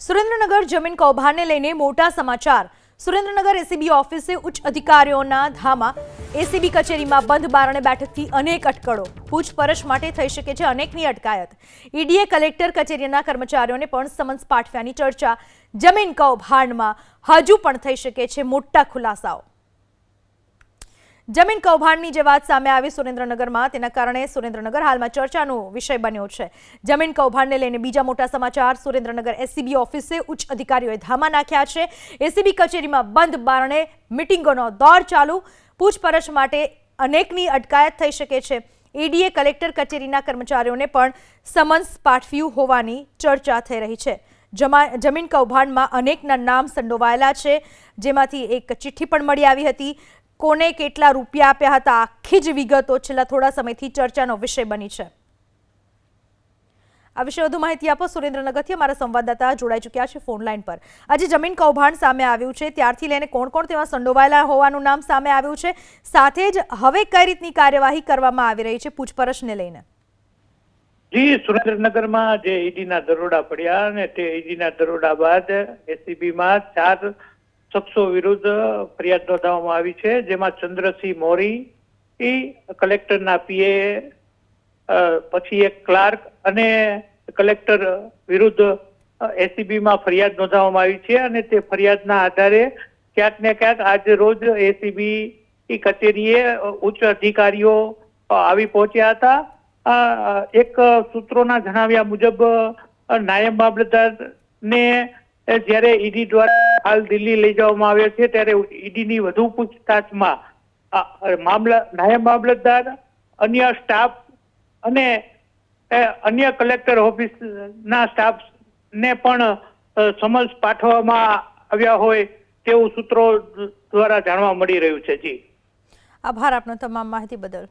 સુરેન્દ્રનગર જમીન કૌભાંડને લઈને મોટા સમાચાર। સુરેન્દ્રનગર એસીબી ઓફિસે ઉચ્ચ અધિકારીઓના ધામા। એસીબી કચેરીમાં બંધ બારણે બેઠકથી અનેક અટકળો। પૂછપરછ માટે થઈ શકે છે અનેકની અટકાયત। ઈડીએ કલેક્ટર કચેરીના કર્મચારીઓને પણ સમન્સ પાઠવ્યાની ચર્ચા। જમીન કૌભાંડમાં હજુ પણ થઈ શકે છે મોટા ખુલાસાઓ। જમીન કૌભાંડની જે વાત સામે આવી સુરેન્દ્રનગરમાં, તેના કારણે સુરેન્દ્રનગર હાલમાં ચર્ચાનો વિષય બન્યો છે। જમીન કૌભાંડને લઈને બીજા મોટા સમાચાર। સુરેન્દ્રનગર એસીબી ઓફિસે ઉચ્ચ અધિકારીઓએ ધામા નાખ્યા છે। એસીબી કચેરીમાં બંધ બારણે મીટિંગોનો દોર ચાલુ। પૂછપરછ માટે અનેકની અટકાયત થઈ શકે છે। ઈડીએ કલેક્ટર કચેરીના કર્મચારીઓને પણ સમન્સ પાઠવ્યું હોવાની ચર્ચા થઈ રહી છે। જમીન કૌભાંડમાં અનેકના નામ સંડોવાયેલા છે, જેમાંથી એક ચિઠ્ઠી પણ મળી આવી હતી। કોને કેટલા રૂપિયા આપ્યા હતા, આખી જ વિગતો છેલ્લા થોડા સમયથી ચર્ચાનો વિષય બની છે। આ વિશે વધુ માહિતી આપો સુરેન્દ્રનગરથી અમારા સંવાદદાતા જોડાઈ ચૂક્યા છે ફોન લાઈન પર। આજે જમીન કૌભાંડ સામે આવ્યું છે, ત્યારથી લઈને કોણ કોણ તેમાં સંડોવાયેલા હોવાનું નામ સામે આવ્યું છે, સાથે જ હવે કઈ રીતની કાર્યવાહી કરવામાં આવી રહી છે પૂછપરછને લઈને? જી, સુરેન્દ્રનગરમાં જે ઈડીના દરોડા પડ્યા અને તે ઈડીના દરોડા બાદ એસીબીમાં 4 શખ્સો વિરુદ્ધ ફરિયાદ નોંધવામાં આવી છે, જેમાં ચંદ્રસિંહ મોરી કલેક્ટરના પીએ, પછી એક ક્લાર્ક અને કલેક્ટર વિરુદ્ધ એસીબીમાં ફરિયાદ નોંધવામાં આવી છે। અને તે ફરિયાદના આધારે ક્યાંક ને ક્યાંક આજે રોજ એસીબી કચેરીએ ઉચ્ચ અધિકારીઓ આવી પહોંચ્યા હતા। એક સૂત્રોના જણાવ્યા મુજબ નાયબ મામલતદારને જ્યારે ઈડી દ્વારા હાલ દિલ્હી લઈ જવામાં આવ્યા છે, ત્યારે ઈડીની વધુ પૂછતાછમાં નાયબ મામલતદાર, અન્ય સ્ટાફ અને અન્ય કલેક્ટર ઓફિસના સ્ટાફને પણ સમન્સ પાઠવવામાં આવ્યા હોય તેવું સૂત્રો દ્વારા જાણવા મળી રહ્યું છે। જી, આભાર આપનો તમામ માહિતી બદલ।